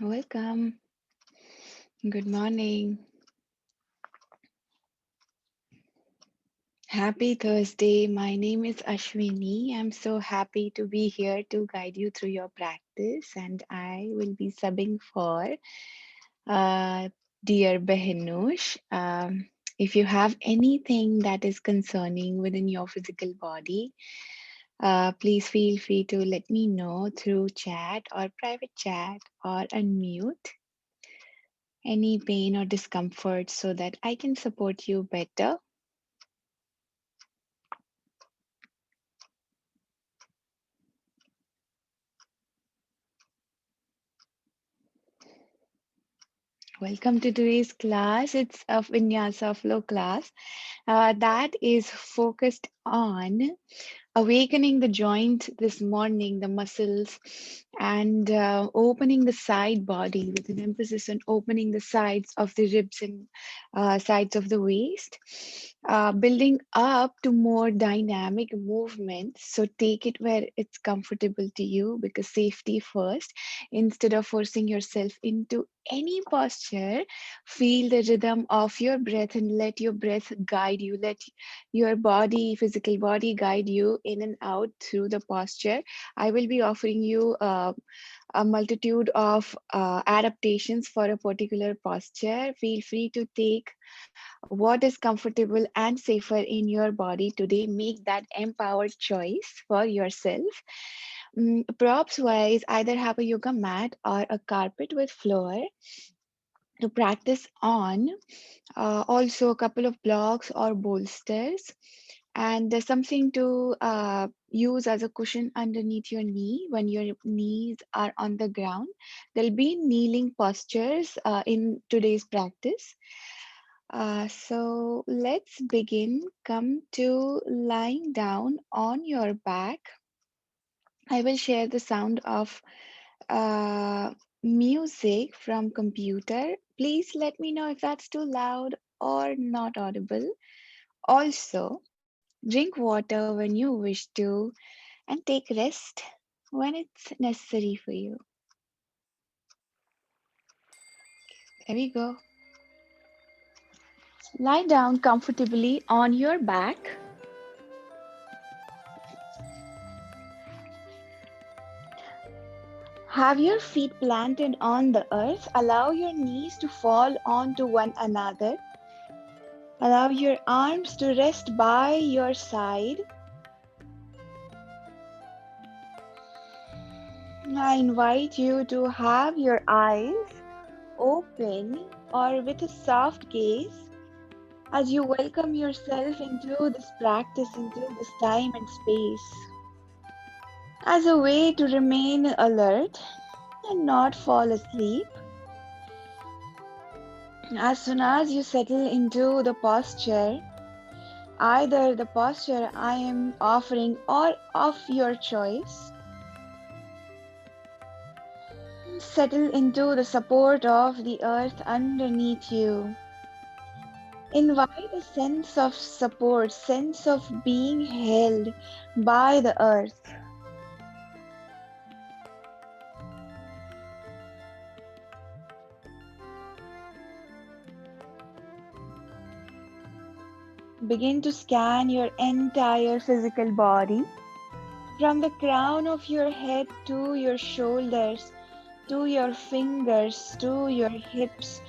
Welcome. Good morning. Happy Thursday. My name is Ashwini. I'm so happy to be here to guide you through your practice, and I will be subbing for uh, dear Behinush. If you have anything that is concerning within your physical body, please feel free to let me know through chat or private chat or unmute any pain or discomfort so that I can support you better. Welcome to today's class. It's a Vinyasa flow class that is focused on awakening the joint this morning, the muscles, and opening the side body with an emphasis on opening the sides of the ribs and sides of the waist, building up to more dynamic movement. So take it where it's comfortable to you because safety first. Instead of forcing yourself into any posture, feel the rhythm of your breath and let your breath guide you. Let your body, physical body, guide you in and out through the posture. I will be offering you a multitude of adaptations for a particular posture. Feel free to take what is comfortable and safer in your body today. Make that empowered choice for yourself. Props wise, either have a yoga mat or a carpet with floor to practice on. Also, a couple of blocks or bolsters, and there's something to use as a cushion underneath your knee when your knees are on the ground. There'll be kneeling postures in today's practice. So let's begin. Come to lying down on your back. I will share the sound of uh, music from computer. Please let me know if that's too loud or not audible. Also, drink water when you wish to and take rest when it's necessary for you. There we go. Lie down comfortably on your back. Have your feet planted on the earth. Allow your knees to fall onto one another. Allow your arms to rest by your side. I invite you to have your eyes open or with a soft gaze as you welcome yourself into this practice, into this time and space, as a way to remain alert and not fall asleep. As soon as you settle into the posture, either the posture I am offering or of your choice, settle into the support of the earth underneath you. Invite a sense of support, sense of being held by the earth. Begin to scan your entire physical body from the crown of your head to your shoulders, to your fingers, to your hips,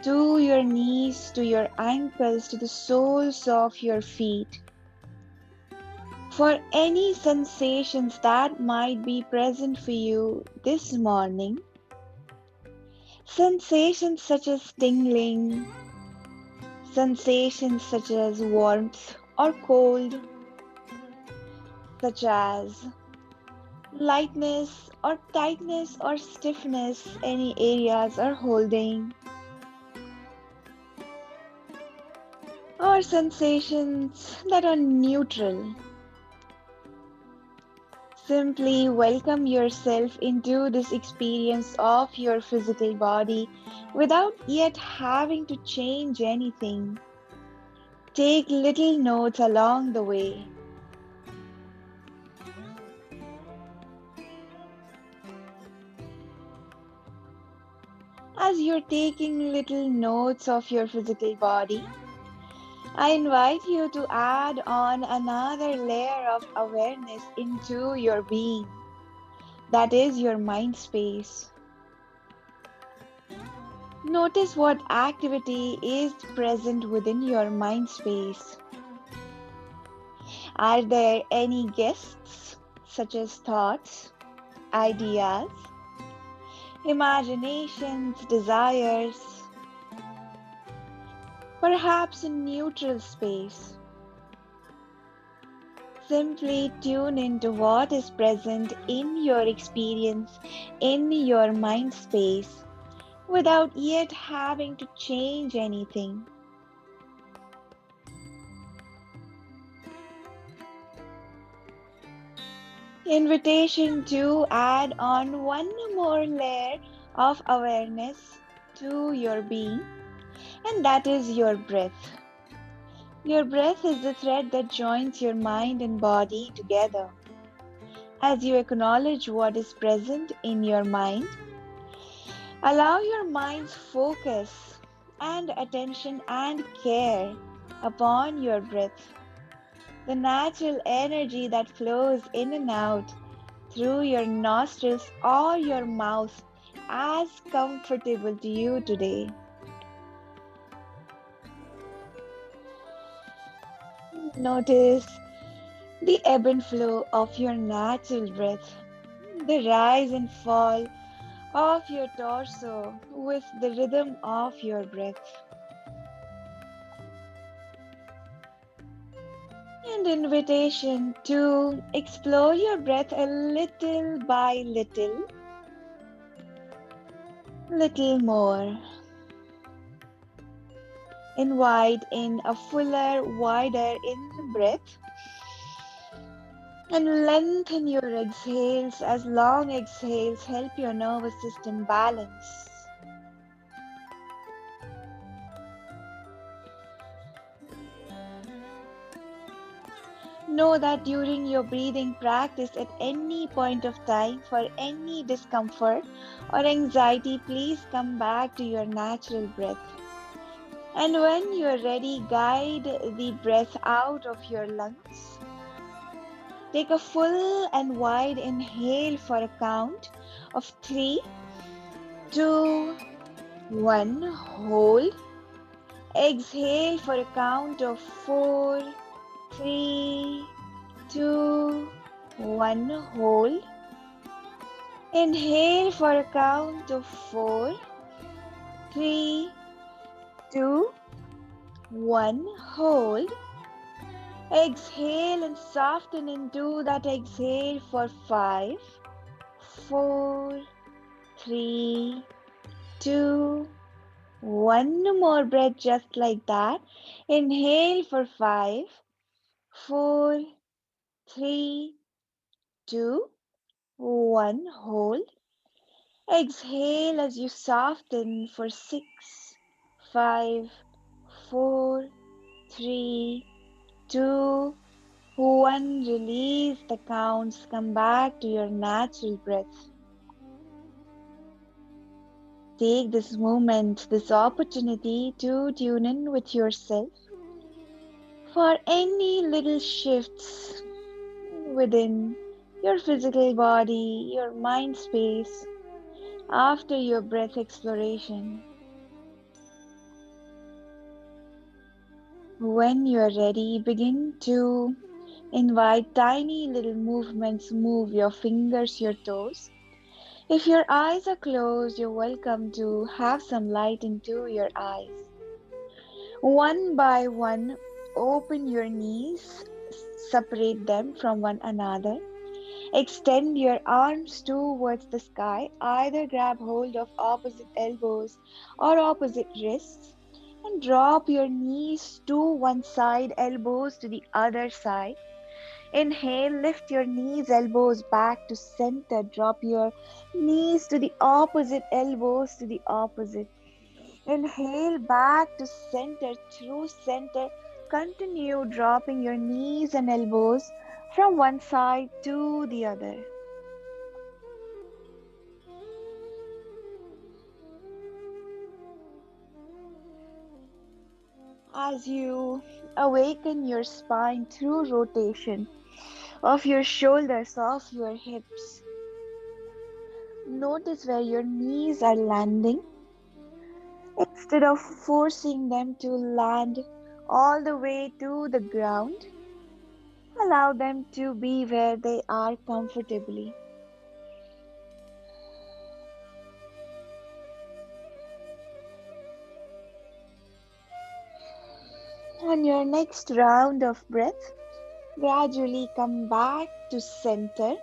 to your knees, to your ankles, to the soles of your feet. For any sensations that might be present for you this morning, sensations such as tingling, sensations such as warmth or cold, such as lightness or tightness or stiffness, any areas are holding, or sensations that are neutral. Simply welcome yourself into this experience of your physical body without yet having to change anything. Take little notes along the way. As you're taking little notes of your physical body, I invite you to add on another layer of awareness into your being. That is your mind space. Notice what activity is present within your mind space. Are there any guests, such as thoughts, ideas, imaginations, desires? Perhaps a neutral space. Simply tune into what is present in your experience, in your mind space, without yet having to change anything. Invitation to add on one more layer of awareness to your being, and that is your breath. Your breath is the thread that joins your mind and body together. As you acknowledge what is present in your mind, allow your mind's focus and attention and care upon your breath, the natural energy that flows in and out through your nostrils or your mouth as comfortable to you today. Notice the ebb and flow of your natural breath, the rise and fall of your torso with the rhythm of your breath. And invitation to explore your breath a little more. Invite in a fuller, wider in breath and lengthen your exhales as long exhales help your nervous system balance. Know that during your breathing practice at any point of time for any discomfort or anxiety, please come back to your natural breath. And when you're ready, guide the breath out of your lungs. Take a full and wide inhale for a count of 3, 2, 1. Hold. Exhale for a count of 4, 3, 2, 1. Hold. Inhale for a count of 4, 3, 2, 1. Hold. Exhale and soften into that exhale for 5, 4, 3, 2, 1. More breath just like that. Inhale for 5, 4, 3, 2, 1. Hold. Exhale as you soften for 6, 5, 4, 3, 2, 1. Release the counts. Come back to your natural breath. Take this moment, this opportunity to tune in with yourself for any little shifts within your physical body, your mind space after your breath exploration. When you're ready, begin to invite tiny little movements. Move your fingers, your toes. If your eyes are closed, you're welcome to have some light into your eyes. One by one, open your knees, separate them from one another. Extend your arms towards the sky. Either grab hold of opposite elbows or opposite wrists and drop your knees to one side, elbows to the other side. Inhale, lift your knees, elbows back to center. Drop your knees to the opposite, elbows to the opposite. Inhale, back to center, through center. Continue dropping your knees and elbows from one side to the other. As you awaken your spine through rotation of your shoulders, of your hips, notice where your knees are landing instead of forcing them to land all the way to the ground. Allow them to be where they are comfortably. On your next round of breath, gradually come back to center.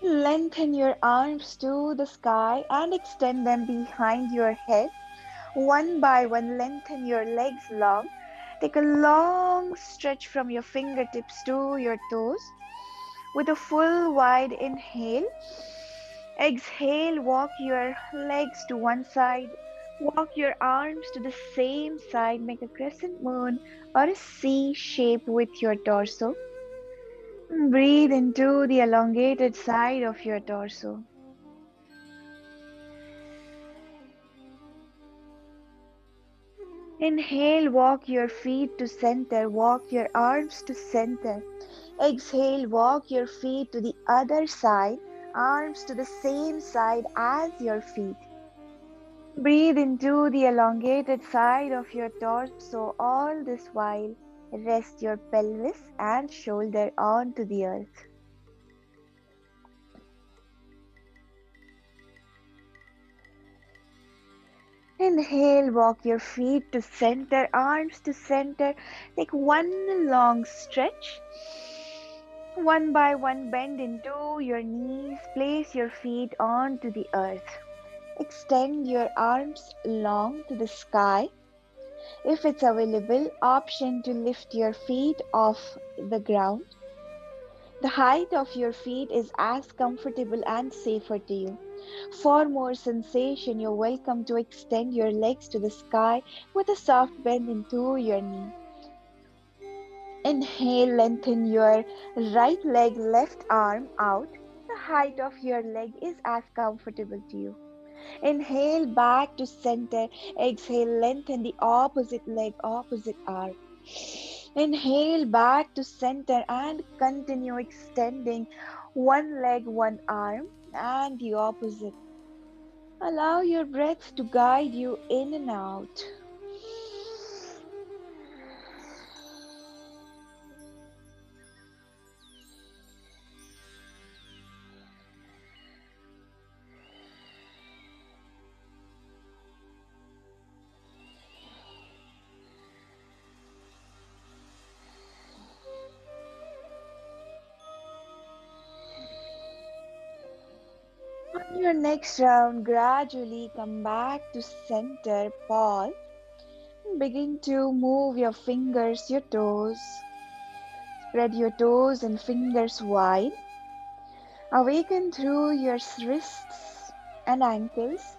Lengthen your arms to the sky and extend them behind your head. One by one, lengthen your legs long. Take a long stretch from your fingertips to your toes. With a full wide inhale, exhale, walk your legs to one side. Walk your arms to the same side. Make a crescent moon or a C shape with your torso. Breathe into the elongated side of your torso. Inhale, walk your feet to center, walk your arms to center. Exhale, walk your feet to the other side, arms to the same side as your feet. Breathe into the elongated side of your torso all this while. Rest your pelvis and shoulder onto the earth. Inhale, walk your feet to center, arms to center. Take one long stretch. One by one, bend into your knees. Place your feet onto the earth. Extend your arms long to the sky. If it's available, option to lift your feet off the ground. The height of your feet is as comfortable and safer to you. For more sensation, you're welcome to extend your legs to the sky with a soft bend into your knee. Inhale, lengthen your right leg, left arm out. The height of your leg is as comfortable to you. Inhale back to center. Exhale, lengthen the opposite leg, opposite arm. Inhale back to center and continue extending one leg, one arm, and the opposite. Allow your breath to guide you in and out. On your next round, gradually come back to center, pause. Begin to move your fingers, your toes. Spread your toes and fingers wide. Awaken through your wrists and ankles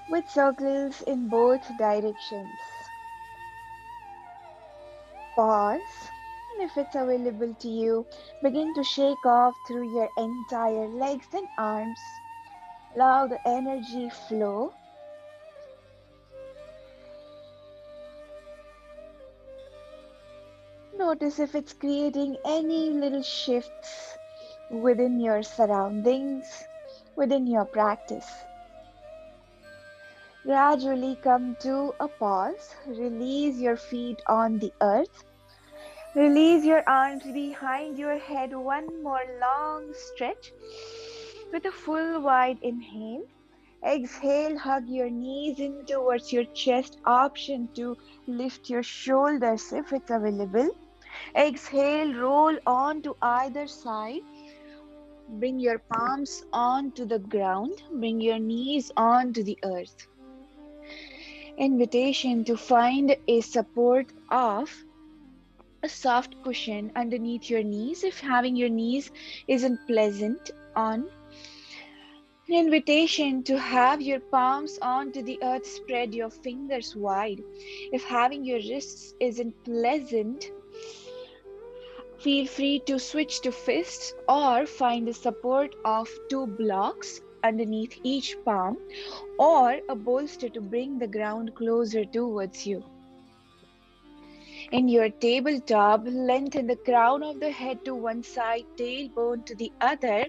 with circles in both directions. Pause. And if it's available to you, begin to shake off through your entire legs and arms. Allow the energy flow. Notice if it's creating any little shifts within your surroundings, within your practice. Gradually come to a pause. Release your feet on the earth. Release your arms behind your head. One more long stretch with a full wide inhale. Exhale, hug your knees in towards your chest. Option to lift your shoulders if it's available. Exhale, roll on to either side. Bring your palms onto the ground. Bring your knees onto the earth. Invitation to find a support of a soft cushion underneath your knees if having your knees isn't pleasant on. An invitation to have your palms onto the earth, spread your fingers wide. If having your wrists isn't pleasant, feel free to switch to fists or find the support of two blocks underneath each palm, or a bolster to bring the ground closer towards you. In your tabletop, lengthen the crown of the head to one side, tailbone to the other,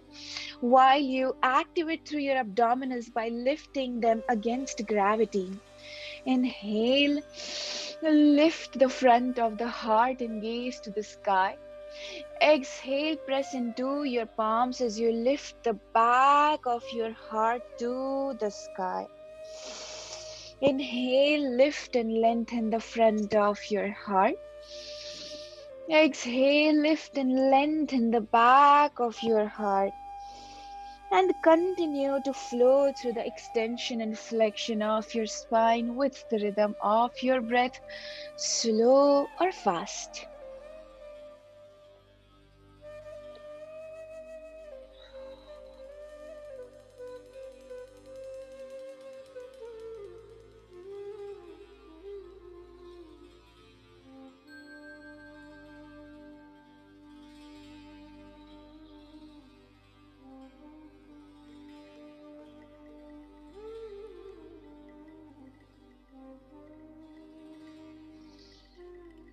while you activate through your abdominals by lifting them against gravity. Inhale, lift the front of the heart and gaze to the sky. Exhale, press into your palms as you lift the back of your heart to the sky. Inhale, lift and lengthen the front of your heart. Exhale, lift and lengthen the back of your heart. And continue to flow through the extension and flexion of your spine with the rhythm of your breath, slow or fast.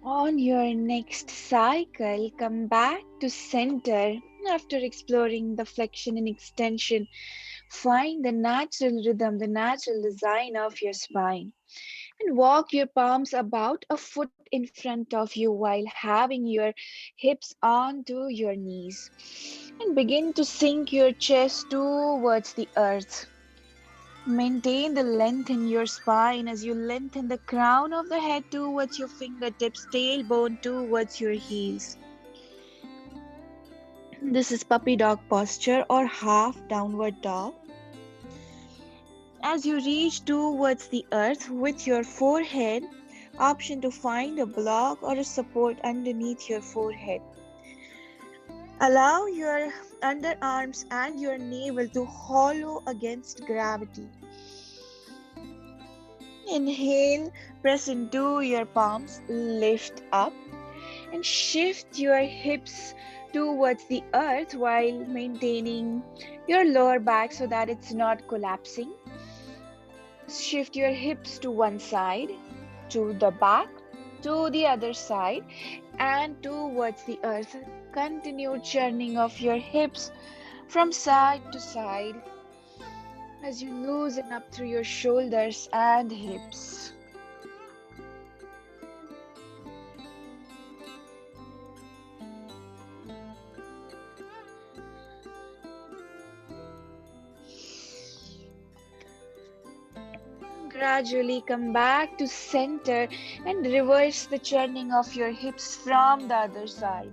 On your next cycle, come back to center after exploring the flexion and extension. Find the natural rhythm, the natural design of your spine, and walk your palms about a foot in front of you while having your hips onto your knees. And begin to sink your chest towards the earth. Maintain the length in your spine as you lengthen the crown of the head towards your fingertips, tailbone towards your heels. This is puppy dog posture or half downward dog. As you reach towards the earth with your forehead, option to find a block or a support underneath your forehead. Allow your underarms and your navel to hollow against gravity. Inhale, press into your palms, lift up, and shift your hips towards the earth while maintaining your lower back so that it's not collapsing. Shift your hips to one side, to the back, to the other side, and towards the earth. Continue churning of your hips from side to side as you loosen up through your shoulders and hips. Gradually come back to center and reverse the churning of your hips from the other side.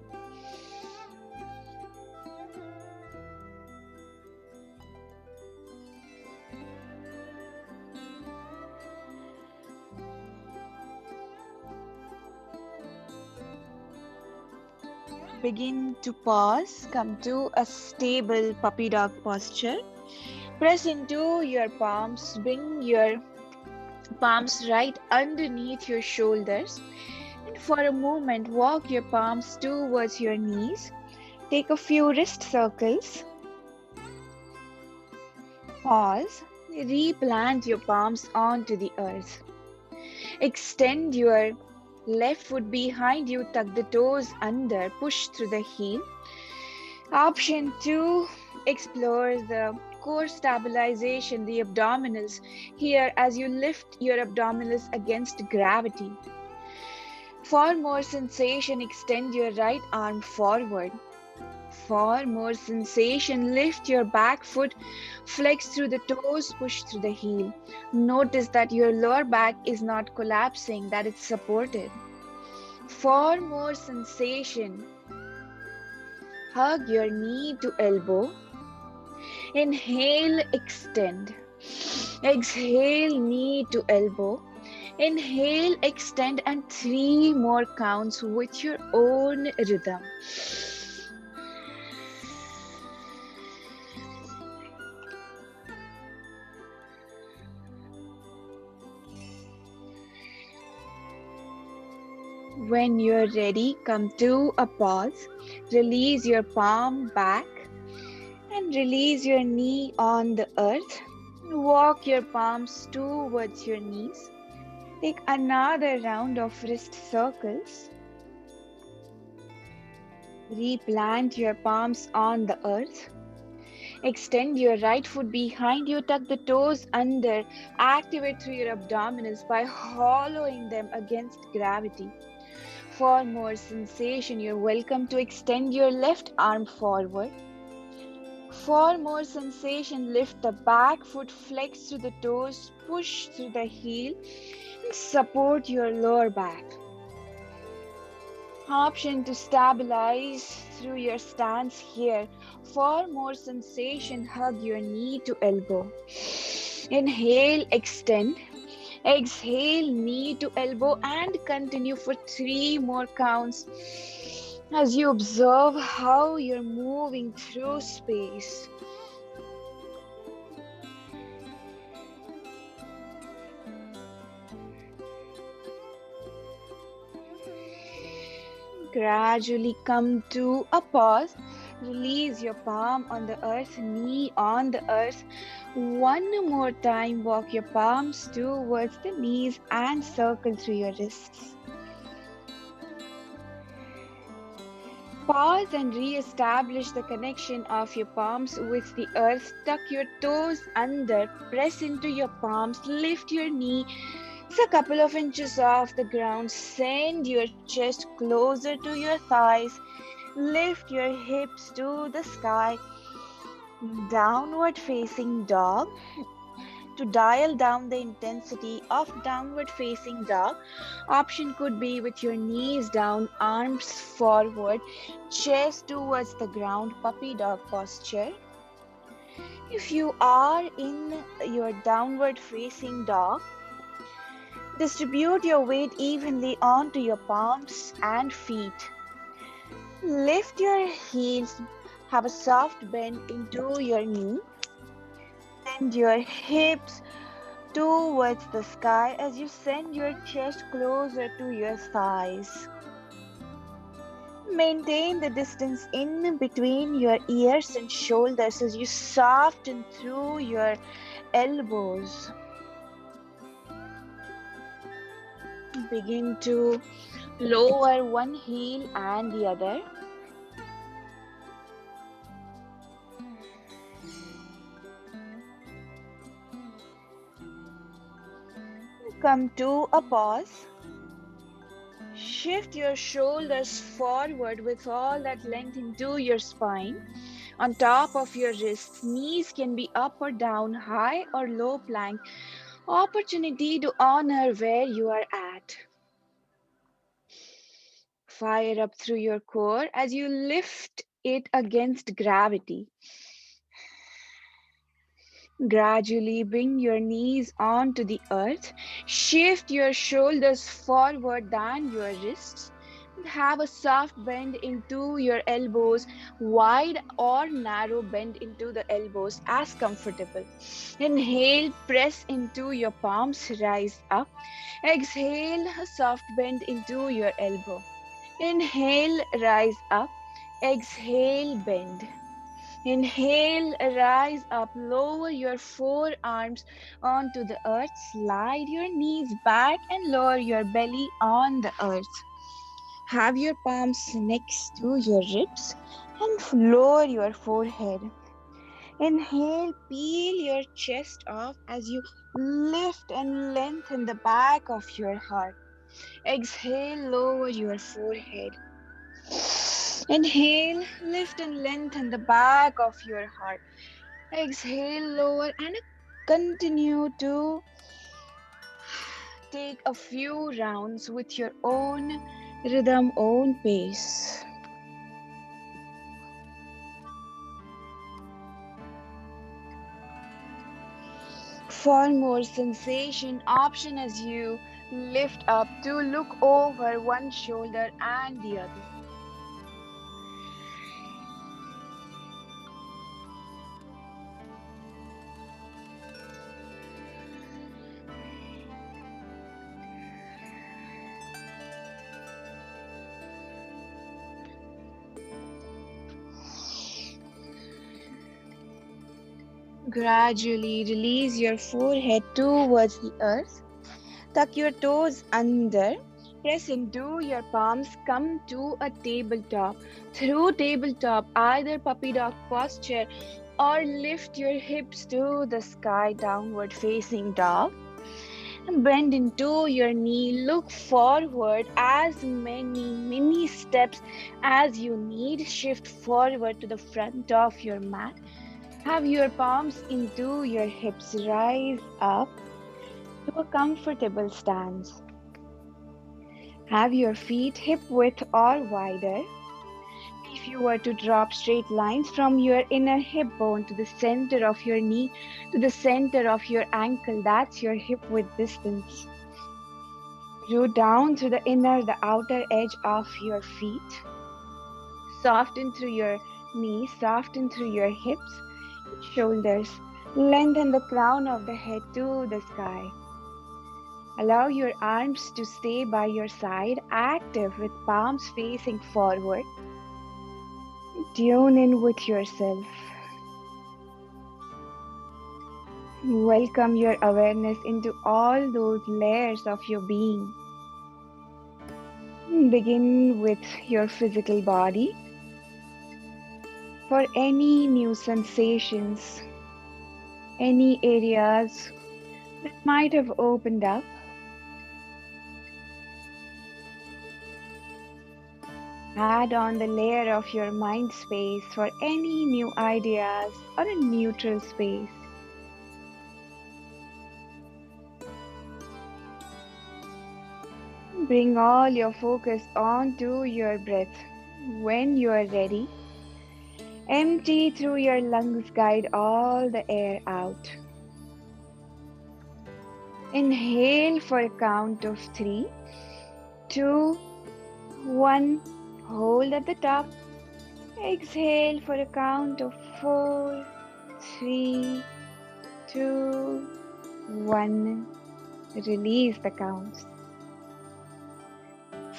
Begin to pause, come to a stable puppy dog posture. Press into your palms, bring your palms right underneath your shoulders. And for a moment, walk your palms towards your knees. Take a few wrist circles. Pause. Replant your palms onto the earth. Extend your left foot behind you, tuck the toes under, push through the heel. Option 2, explore the core stabilization, the abdominals here as you lift your abdominals against gravity. For more sensation, extend your right arm forward. For more sensation, lift your back foot, flex through the toes, push through the heel. Notice that your lower back is not collapsing, that it's supported. For more sensation, hug your knee to elbow. Inhale, extend. Exhale, knee to elbow. Inhale, extend, and 3 more counts with your own rhythm. When you're ready, come to a pause. Release your palm back And release your knee on the earth. Walk your palms towards your knees. Take another round of wrist circles. Replant your palms on the earth. Extend your right foot behind you, tuck the toes under, activate through your abdominals by hollowing them against gravity. For more sensation, you're welcome to extend your left arm forward. For more sensation, lift the back foot, flex through the toes, push through the heel, and support your lower back. Option to stabilize through your stance here. For more sensation, hug your knee to elbow. Inhale, extend. Exhale, knee to elbow, and continue for 3 more counts as you observe how you're moving through space. Gradually come to a pause. Release your palm on the earth, knee on the earth. One more time, walk your palms towards the knees and circle through your wrists. Pause and re-establish the connection of your palms with the earth. Tuck your toes under, press into your palms, lift your knee. It's a couple of inches off the ground. Send your chest closer to your thighs. Lift your hips to the sky. Downward facing dog. To dial down the intensity of downward facing dog, option could be with your knees down, arms forward, chest towards the ground, puppy dog posture. If you are in your downward facing dog, distribute your weight evenly onto your palms and feet. Lift your heels, have a soft bend into your knee. Send your hips towards the sky as you send your chest closer to your thighs. Maintain the distance in between your ears and shoulders as you soften through your elbows. Begin to lower one heel and the other. Come to a pause. Shift your shoulders forward with all that length into your spine. On top of your wrists, knees can be up or down, high or low plank. Opportunity to honor where you are at. Fire up through your core as you lift it against gravity. Gradually bring your knees onto the earth. Shift your shoulders forward than your wrists. Have a soft bend into your elbows, wide or narrow bend into the elbows as comfortable. Inhale, press into your palms, rise up. Exhale, a soft bend into your elbow. Inhale, rise up. Exhale, bend. Inhale, rise up, lower your forearms onto the earth, slide your knees back and lower your belly on the earth. Have your palms next to your ribs and lower your forehead. Inhale, peel your chest off as you lift and lengthen the back of your heart. Exhale, lower your forehead. Inhale, lift and lengthen the back of your heart. Exhale, lower, and continue to take a few rounds with your own rhythm, own pace. For more sensation, option as you lift up to look over one shoulder and the other. Gradually release your forehead towards the earth. Tuck your toes under. Press into your palms. Come to a tabletop. Through tabletop, either puppy dog posture or lift your hips to the sky, downward facing dog. Bend into your knee. Look forward as many mini steps as you need. Shift forward to the front of your mat. Have your palms into your hips. Rise up to a comfortable stance. Have your feet hip width or wider. If you were to drop straight lines from your inner hip bone to the center of your knee to the center of your ankle, that's your hip width distance. Root down through the inner, the outer edge of your feet. Soften through your knees, soften through your hips, shoulders. Lengthen the crown of the head to the sky. Allow your arms to stay by your side, active with palms facing forward. Tune in with yourself. Welcome your awareness into all those layers of your being. Begin with your physical body. For any new sensations, any areas that might have opened up, add on the layer of your mind space for any new ideas or a neutral space. Bring all your focus onto your breath. When you are ready, empty through your lungs, guide all the air out. Inhale for a count of 3, 2, 1. Hold at the top. Exhale for a count of 4, 3, 2, 1. Release the counts.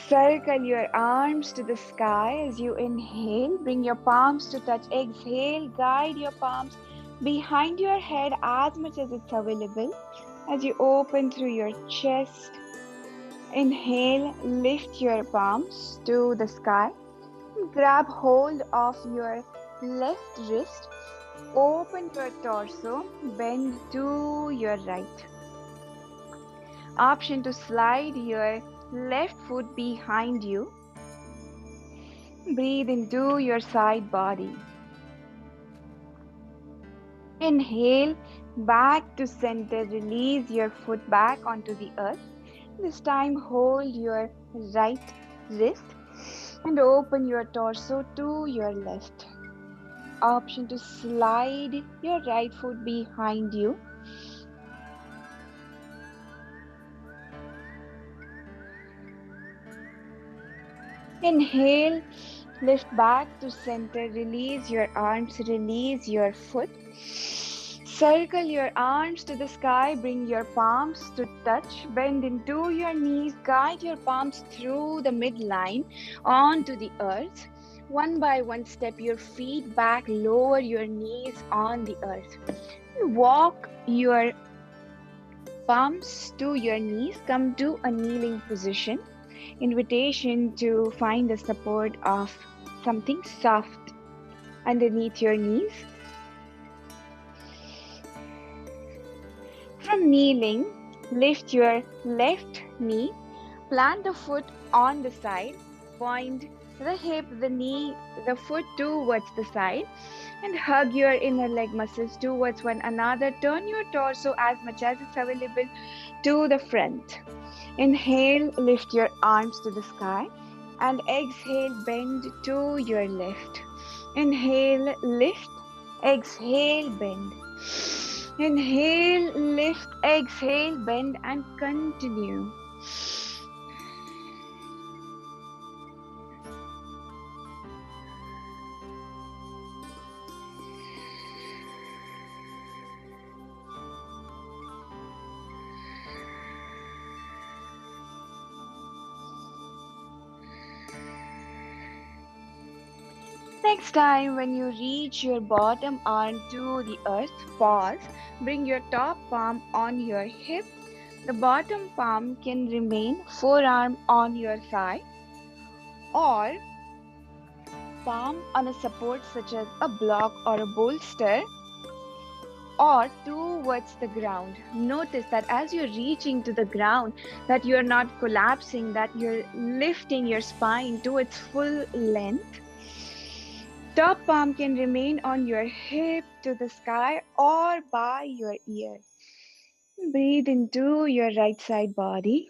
Circle your arms to the sky as you inhale. Bring your palms to touch. Exhale. Guide your palms behind your head as much as it's available. As you open through your chest. Inhale. Lift your palms to the sky. Grab hold of your left wrist. Open your torso. Bend to your right. Option to slide your left foot behind you. Breathe into your side body. Inhale, back to center. Release your foot back onto the earth. This time hold your right wrist and open your torso to your left. Option to slide your right foot behind you. Inhale, lift back to center, release your arms, release your foot. Circle your arms to the sky, bring your palms to touch, bend into your knees, guide your palms through the midline onto the earth. One by one, step your feet back, lower your knees on the earth. Walk your palms to your knees, come to a kneeling position. Invitation to find the support of something soft underneath your knees. From kneeling, lift your left knee, plant the foot on the side, point the hip, the knee, the foot towards the side, and hug your inner leg muscles towards one another. Turn your torso as much as it's available to the front. Inhale, lift your arms to the sky, and exhale, bend to your left. Inhale, lift, exhale, bend. Inhale, lift, exhale, bend, and continue. Next time, when you reach your bottom arm to the earth, pause. Bring your top palm on your hip. The bottom palm can remain forearm on your thigh or palm on a support such as a block or a bolster or towards the ground. Notice that as you're reaching to the ground, that you're not collapsing, that you're lifting your spine to its full length. Top palm can remain on your hip to the sky or by your ear. Breathe into your right side body,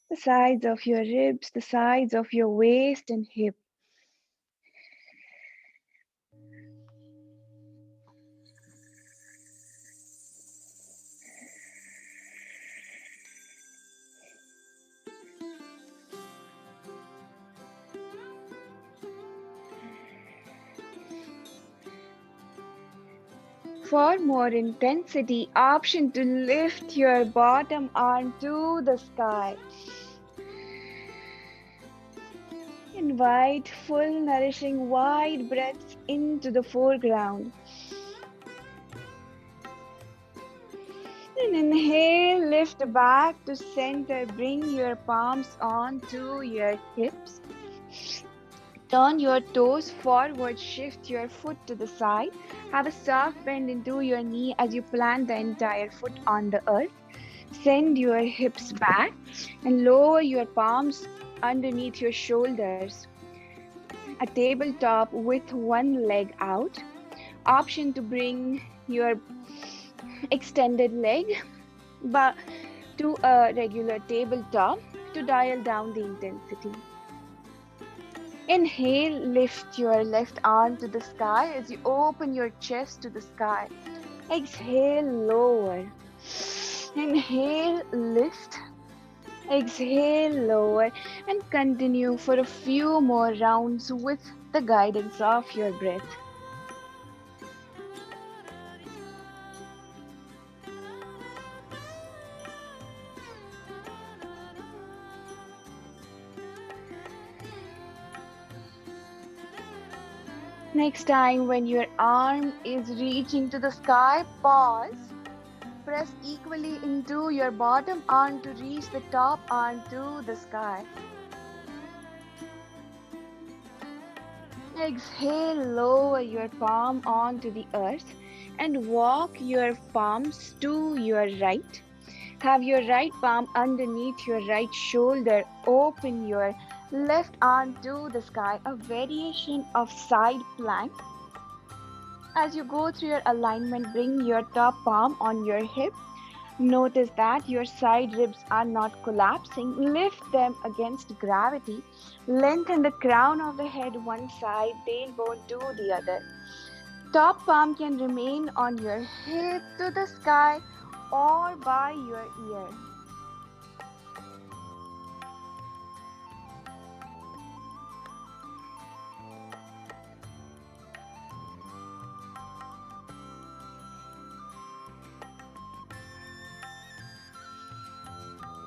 the sides of your ribs, the sides of your waist and hip. For more intensity, option to lift your bottom arm to the sky. Invite full, nourishing, wide breaths into the foreground. And inhale, lift back to center. Bring your palms onto your hips. Turn your toes forward, shift your foot to the side. Have a soft bend into your knee as you plant the entire foot on the earth. Send your hips back and lower your palms underneath your shoulders. A tabletop with one leg out. Option to bring your extended leg but to a regular tabletop to dial down the intensity. Inhale, lift your left arm to the sky as you open your chest to the sky. Exhale, lower. Inhale, lift. Exhale, lower. And continue for a few more rounds with the guidance of your breath. Next time, when your arm is reaching to the sky, pause. Press equally into your bottom arm to reach the top arm to the sky. Exhale, lower your palm onto the earth and walk your palms to your right. Have your right palm underneath your right shoulder. Open your left arm to the sky, a variation of side plank. As you go through your alignment, bring your top palm on your hip. Notice that your side ribs are not collapsing. Lift them against gravity. Lengthen the crown of the head one side, tailbone to the other. Top palm can remain on your hip to the sky or by your ear.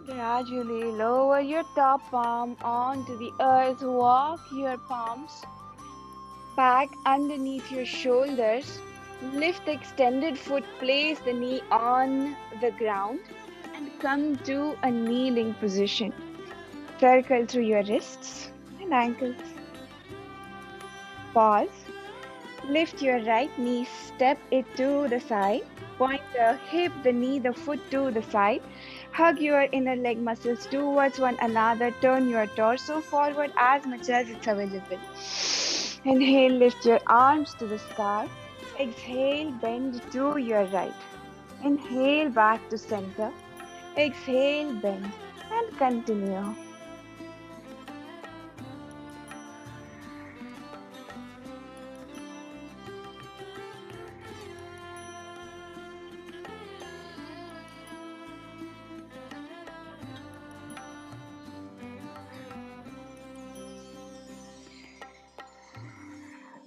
Gradually lower your top palm onto the earth. Walk your palms back underneath your shoulders. Lift the extended foot, place the knee on the ground and come to a kneeling position. Circle through your wrists and ankles. Pause. Lift your right knee, step it to the side. Point the hip, the knee, the foot to the side. Hug your inner leg muscles towards one another. Turn your torso forward as much as it's available. Inhale, lift your arms to the sky. Exhale, bend to your right. Inhale, back to center. Exhale, bend and continue.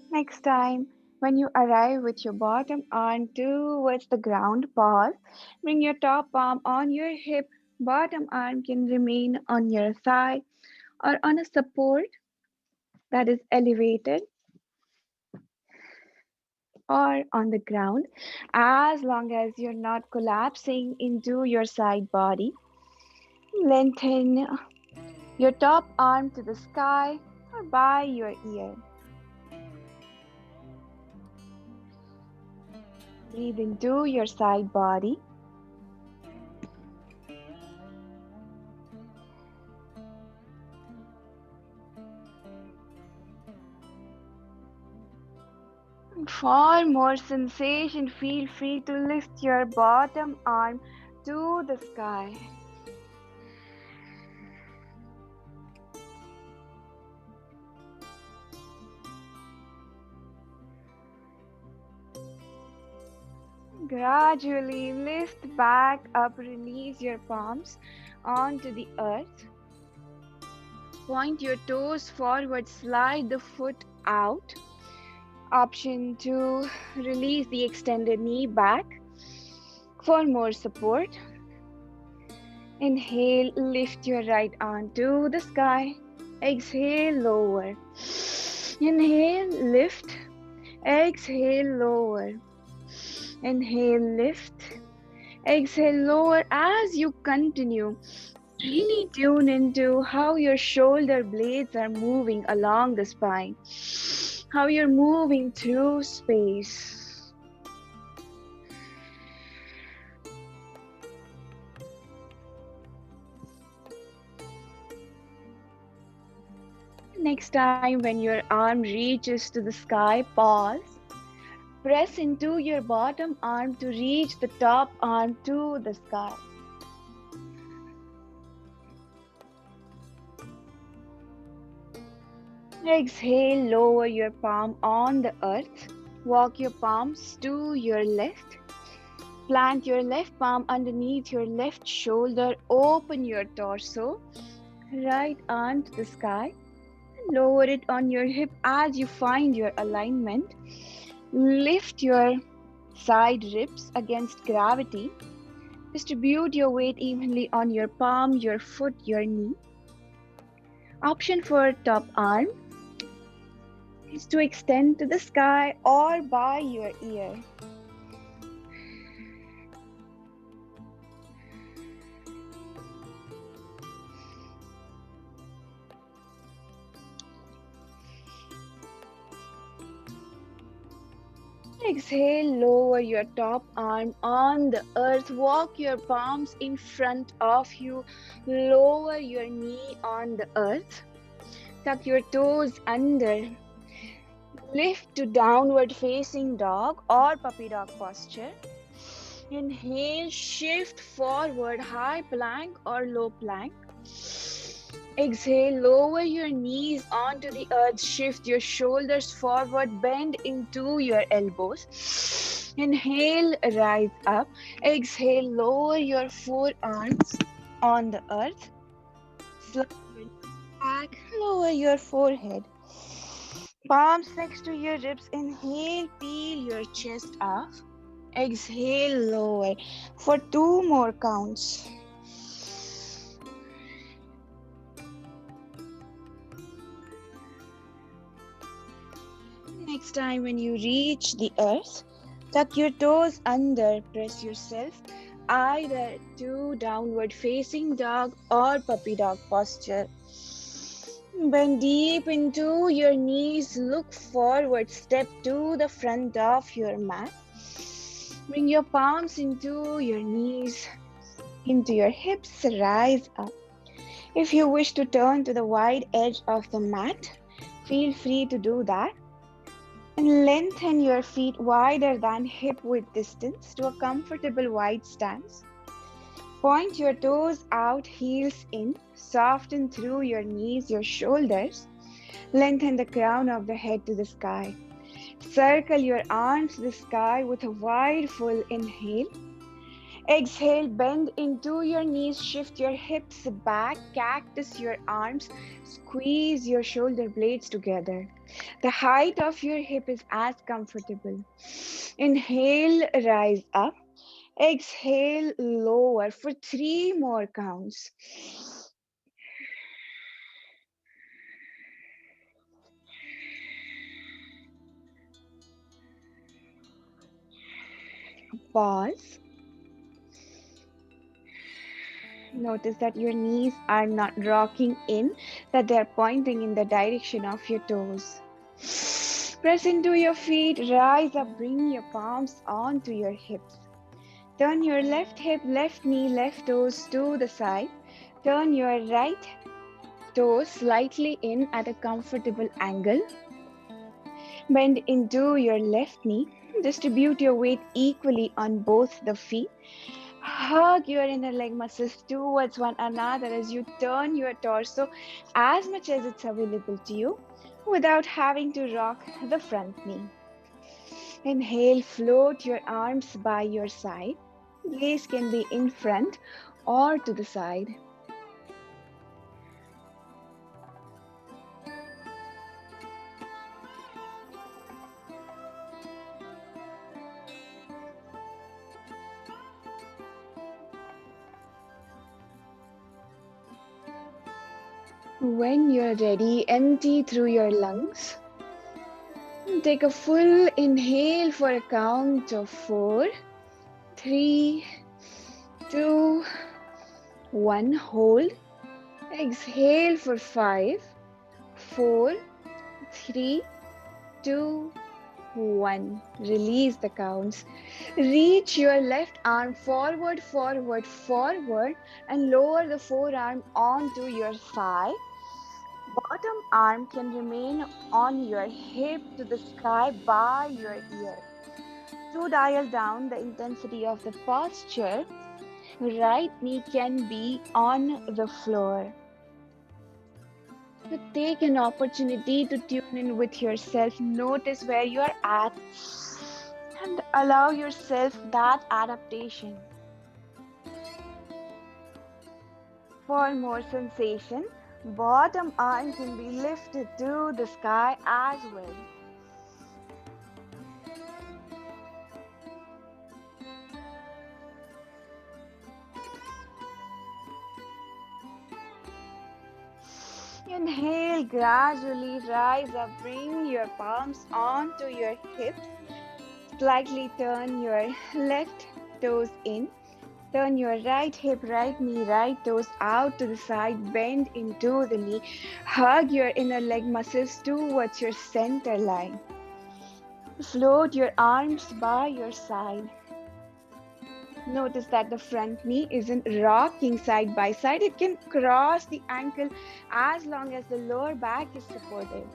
Next time, when you arrive with your bottom arm towards the ground, pause. Bring your top palm on your hip. Bottom arm can remain on your thigh or on a support that is elevated. or on the ground, as long as you're not collapsing into your side body. Lengthen your top arm to the sky or by your ear. Breathe into your side body. For more sensation, feel free to lift your bottom arm to the sky. Gradually lift back up, release your palms onto the earth. Point your toes forward, slide the foot out. Option to release the extended knee back for more support. Inhale, lift your right arm to the sky. Exhale, lower. Inhale, lift. Exhale, lower. Inhale, lift. Exhale, lower. As you continue, really tune into how your shoulder blades are moving along the spine, how you're moving through space. Next time, when your arm reaches to the sky, pause. Press into your bottom arm to reach the top arm to the sky. Exhale, lower your palm on the earth. Walk your palms to your left. Plant your left palm underneath your left shoulder. Open your torso. Right arm to the sky. Lower it on your hip as you find your alignment. Lift your side ribs against gravity. Distribute your weight evenly on your palm, your foot, your knee. Option for top arm is to extend to the sky or by your ear. Exhale, lower your top arm on the earth. Walk your palms in front of you. Lower your knee on the earth. Tuck your toes under. Lift to downward facing dog or puppy dog posture. Inhale, shift forward, high plank or low plank. Exhale, lower your knees onto the earth, shift your shoulders forward, bend into your elbows. Inhale, rise up. Exhale, lower your forearms on the earth. Slide your back, lower your forehead. Palms next to your ribs. Inhale, peel your chest off. Exhale, lower for 2 more counts. Next time when you reach the earth, tuck your toes under, press yourself either to downward facing dog or puppy dog posture. Bend deep into your knees, look forward, step to the front of your mat. Bring your palms into your knees, into your hips, rise up. If you wish to turn to the wide edge of the mat, feel free to do that. And lengthen your feet wider than hip width distance to a comfortable wide stance. Point your toes out, heels in, soften through your knees, your shoulders. Lengthen the crown of the head to the sky. Circle your arms to the sky with a wide full inhale. Exhale, bend into your knees, shift your hips back, cactus your arms, squeeze your shoulder blades together. The height of your hip is as comfortable. Inhale, rise up. Exhale, lower for 3 more counts. Pause. Notice that your knees are not rocking in, that they're pointing in the direction of your toes. Press into your feet, rise up, bring your palms onto your hips. Turn your left hip, left knee, left toes to the side. Turn your right toes slightly in at a comfortable angle. Bend into your left knee. Distribute your weight equally on both the feet. Hug your inner leg muscles towards one another as you turn your torso as much as it's available to you without having to rock the front knee. Inhale, float your arms by your side. Gaze can be in front or to the side. When you're ready, empty through your lungs. Take a full inhale for a count of 4, 3, 2, 1. Hold. Exhale for 5, 4, 3, 2, 1. Release the counts. Reach your left arm forward, forward, forward, and lower the forearm onto your thigh. Bottom arm can remain on your hip to the sky by your ear. To dial down the intensity of the posture, right knee can be on the floor. So take an opportunity to tune in with yourself. Notice where you are at and allow yourself that adaptation. For more sensation, bottom arm can be lifted to the sky as well. Inhale, gradually rise up, bring your palms onto your hips. Slightly turn your left toes in. Turn your right hip, right knee, right toes out to the side. Bend into the knee. Hug your inner leg muscles towards your center line. Float your arms by your side. Notice that the front knee isn't rocking side by side. It can cross the ankle as long as the lower back is supported.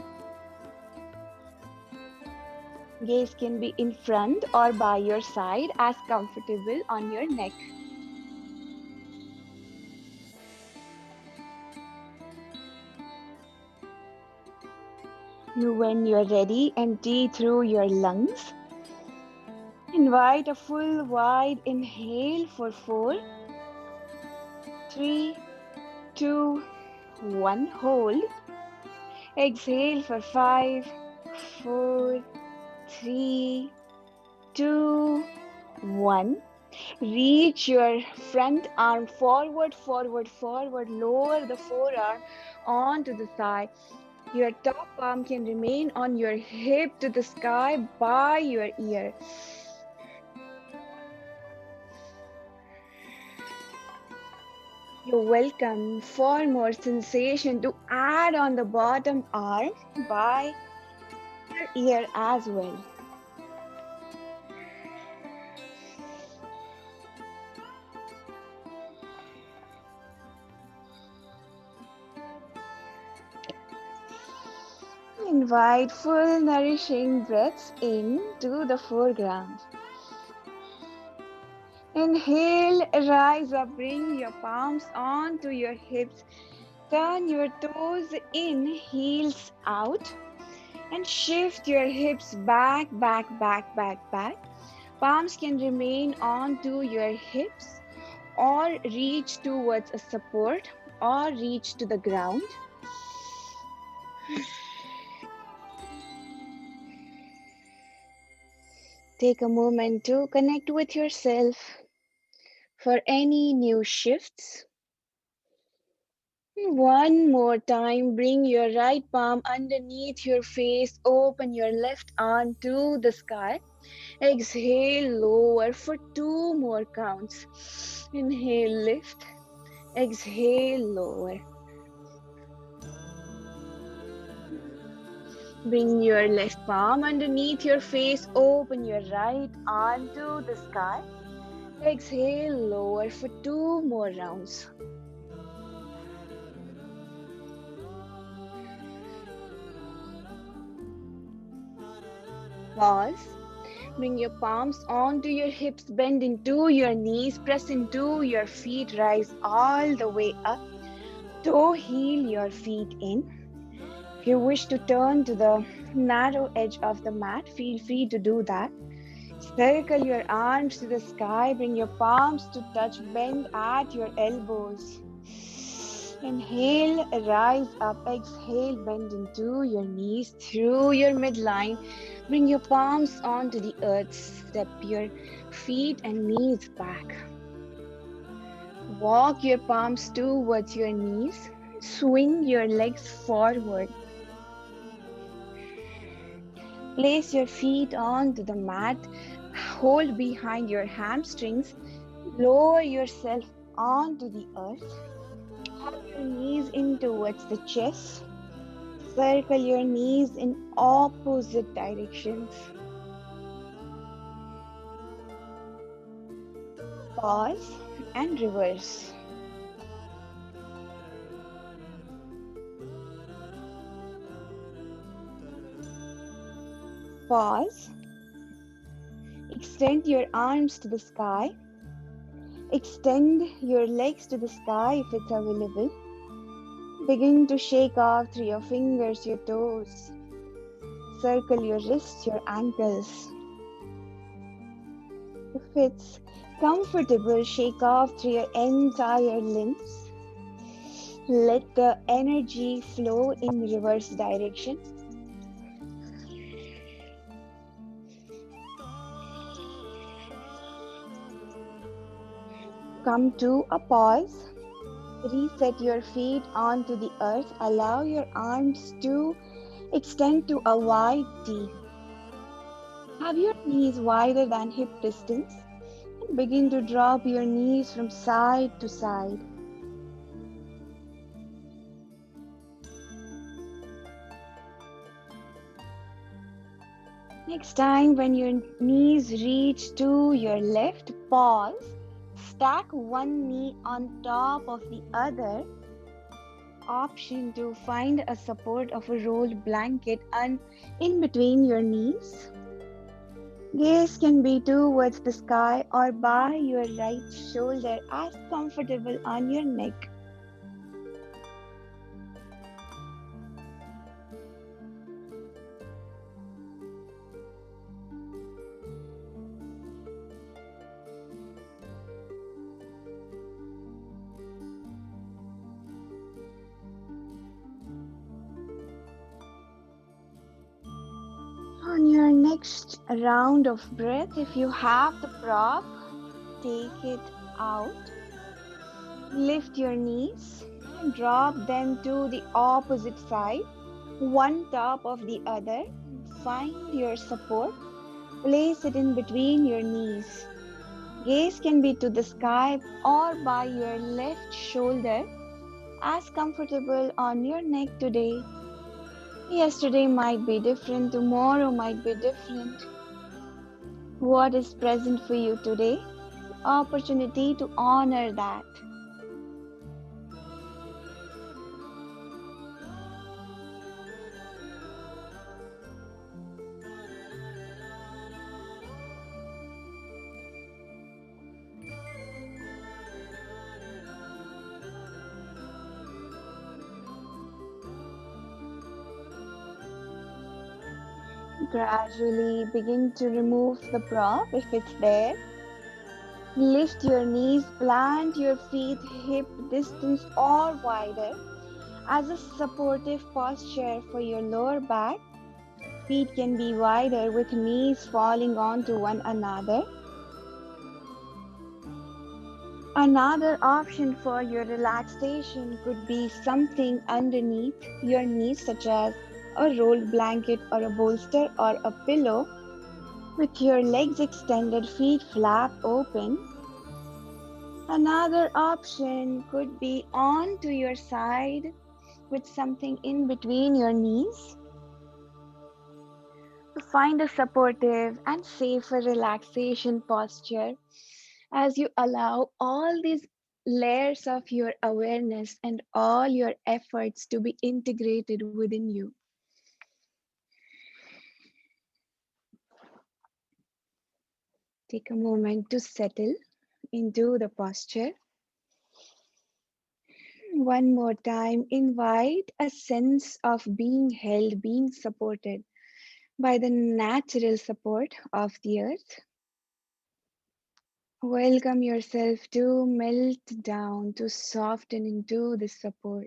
Gaze can be in front or by your side as comfortable on your neck. When you're ready, empty through your lungs. Invite a full wide inhale for 4, 3, 2, 1. Hold. Exhale for 5, 4, 3, 2, 1. Reach your front arm forward, forward, forward. Lower the forearm onto the thigh. Your top palm can remain on your hip to the sky by your ear. You're welcome for more sensation to add on the bottom arm by your ear as well. Invite full nourishing breaths into the foreground. Inhale, rise up, bring your palms onto your hips. Turn your toes in, heels out, and shift your hips back, back, back, back, back. Palms can remain onto your hips or reach towards a support or reach to the ground. Take a moment to connect with yourself for any new shifts. One more time, bring your right palm underneath your face, open your left arm to the sky. Exhale, lower for two more counts. Inhale, lift. Exhale, lower. Bring your left palm underneath your face, open your right arm to the sky. Exhale, lower for two more rounds. Pause. Bring your palms onto your hips, bend into your knees, press into your feet, rise all the way up. Toe heel your feet in. If you wish to turn to the narrow edge of the mat, feel free to do that. Circle your arms to the sky, bring your palms to touch, bend at your elbows. Inhale, rise up. Exhale, bend into your knees through your midline. Bring your palms onto the earth. Step your feet and knees back. Walk your palms towards your knees. Swing your legs forward. Place your feet onto the mat. Hold behind your hamstrings. Lower yourself onto the earth. Hug your knees in towards the chest. Circle your knees in opposite directions. Pause and reverse. Pause. Extend your arms to the sky. Extend your legs to the sky if it's available. Begin to shake off through your fingers, your toes. Circle your wrists, your ankles. If it's comfortable, shake off through your entire limbs. Let the energy flow in reverse direction. Come to a pause. Reset your feet onto the earth. Allow your arms to extend to a wide T. Have your knees wider than hip distance. And begin to drop your knees from side to side. Next time, when your knees reach to your left, pause. Stack one knee on top of the other. Option to find a support of a rolled blanket and in between your knees. Gaze can be towards the sky or by your right shoulder as comfortable on your neck. On your next round of breath, if you have the prop, take it out. Lift your knees and drop them to the opposite side, one top of the other. Find your support. Place it in between your knees. Gaze can be to the sky or by your left shoulder, as comfortable on your neck today. Yesterday might be different, tomorrow might be different. What is present for you today? Opportunity to honor that. Gradually begin to remove the prop if it's there. Lift your knees, plant your feet hip distance or wider as a supportive posture for your lower back. Feet can be wider with knees falling onto one another. Another option for your relaxation could be something underneath your knees, such as a rolled blanket or a bolster or a pillow, with your legs extended, feet flap open. Another option could be on to your side with something in between your knees to find a supportive and safer relaxation posture as you allow all these layers of your awareness and all your efforts to be integrated within you. Take a moment to settle into the posture. One more time, invite a sense of being held, being supported by the natural support of the earth. Welcome yourself to melt down, to soften into this support.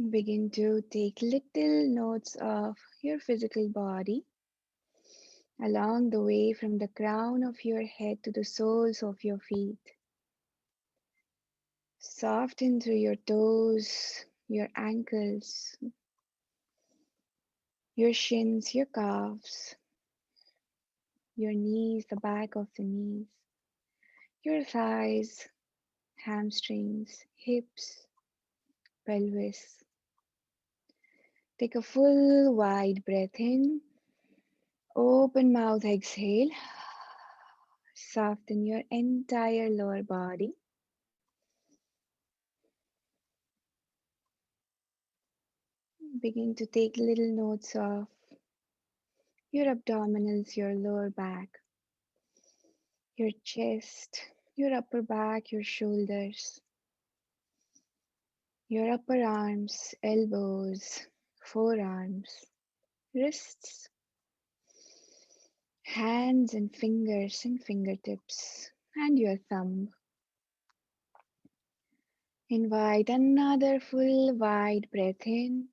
Begin to take little notes of your physical body along the way from the crown of your head to the soles of your feet. Soften through your toes, your ankles, your shins, your calves, your knees, the back of the knees, your thighs, hamstrings, hips, pelvis. Take a full wide breath in. Open mouth, exhale. Soften your entire lower body. Begin to take little notes of your abdominals, your lower back, your chest, your upper back, your shoulders, your upper arms, elbows, forearms, wrists, hands and fingers and fingertips, and your thumb. Invite another full wide breath in.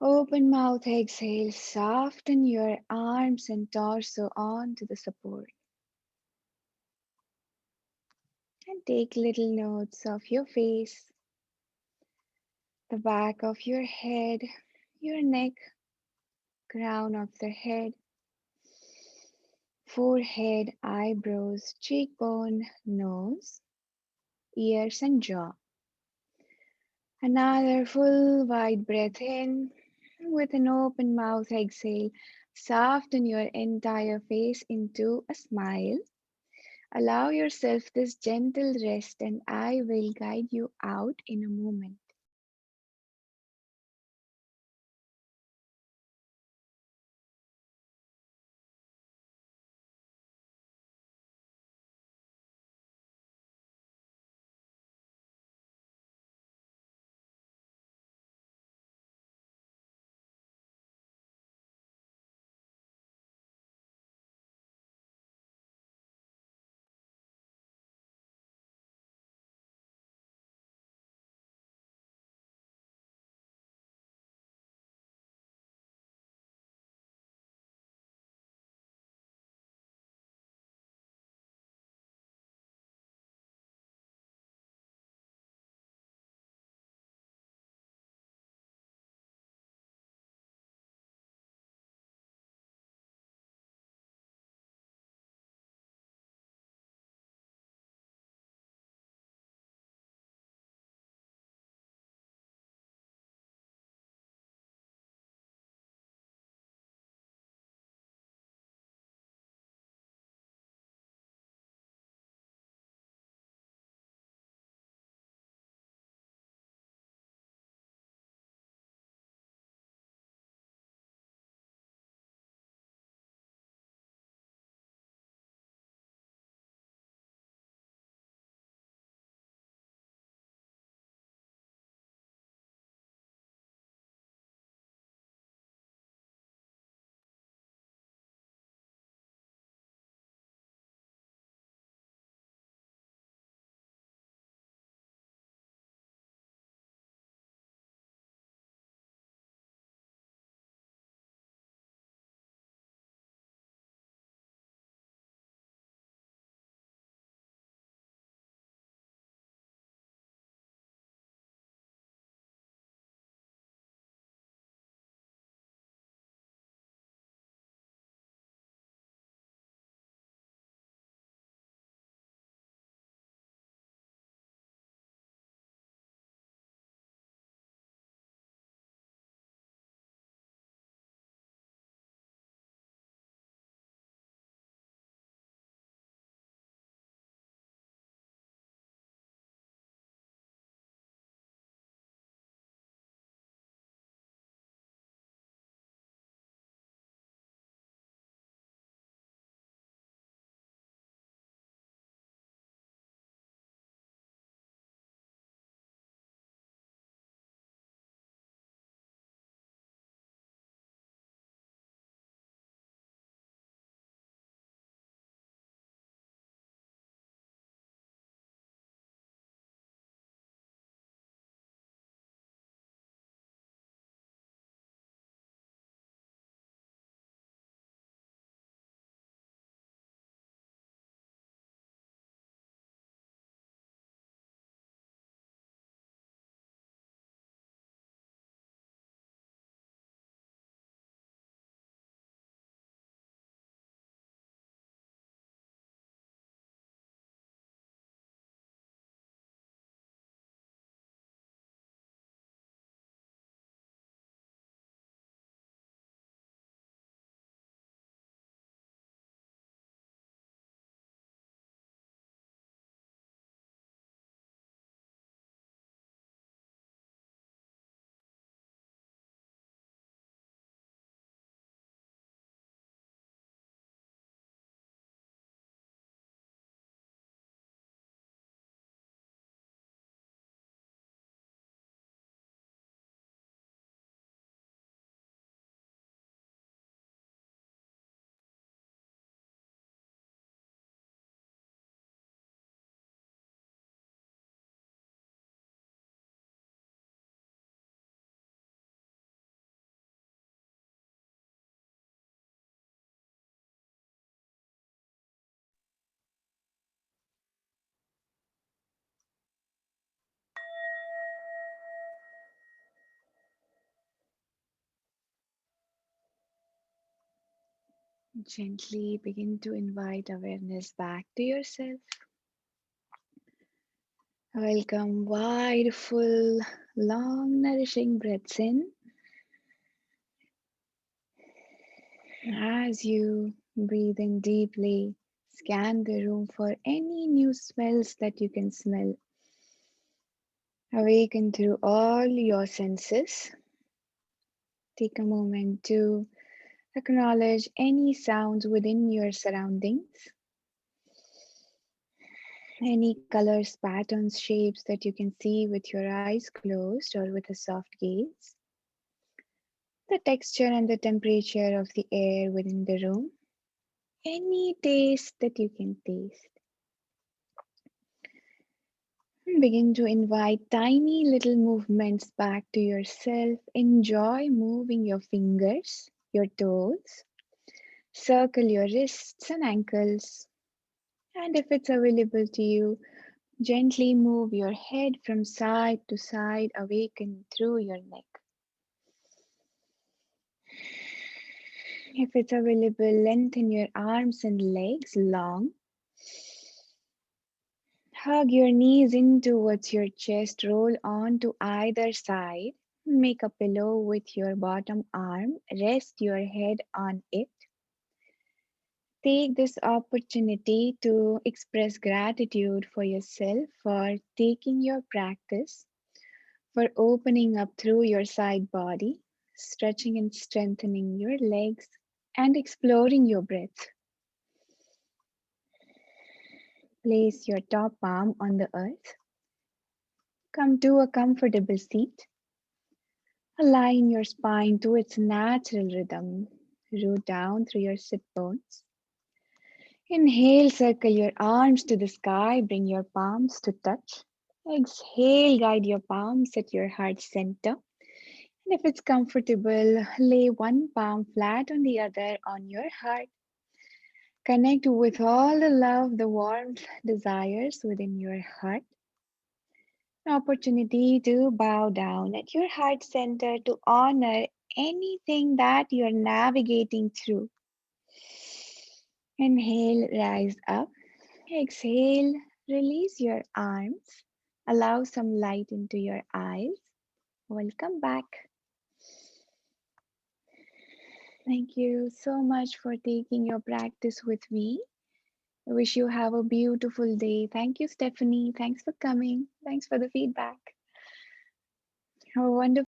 Open mouth, exhale, soften your arms and torso onto the support. And take little notes of your face, the back of your head, your neck, crown of the head, forehead, eyebrows, cheekbone, nose, ears, and jaw. Another full wide breath in. With an open mouth, exhale. Soften your entire face into a smile. Allow yourself this gentle rest, and I will guide you out in a moment. Gently begin to invite awareness back to yourself. Welcome wide, full, long, nourishing breaths in. As you breathe in deeply, scan the room for any new smells that you can smell. Awaken through all your senses. Take a moment to acknowledge any sounds within your surroundings, any colors, patterns, shapes that you can see with your eyes closed or with a soft gaze, the texture and the temperature of the air within the room, any taste that you can taste. Begin to invite tiny little movements back to yourself. Enjoy moving your fingers, your toes, circle your wrists and ankles. And if it's available to you, gently move your head from side to side, awaken through your neck. If it's available, lengthen your arms and legs long. Hug your knees in towards your chest, roll on to either side. Make a pillow with your bottom arm, rest your head on it. Take this opportunity to express gratitude for yourself for taking your practice, for opening up through your side body, stretching and strengthening your legs, and exploring your breath. Place your top palm on the earth. Come to a comfortable seat. Align your spine to its natural rhythm. Root down through your sit bones. Inhale, circle your arms to the sky, bring your palms to touch. Exhale, guide your palms at your heart center. And if it's comfortable, lay one palm flat on the other on your heart. Connect with all the love, the warmth, desires within your heart. An opportunity to bow down at your heart center to honor anything that you're navigating through. Inhale, rise up. Exhale, release your arms. Allow some light into your eyes. Welcome back. Thank you so much for taking your practice with me. I wish you have a beautiful day. Thank you, Stephanie. Thanks for coming. Thanks for the feedback. Have a wonderful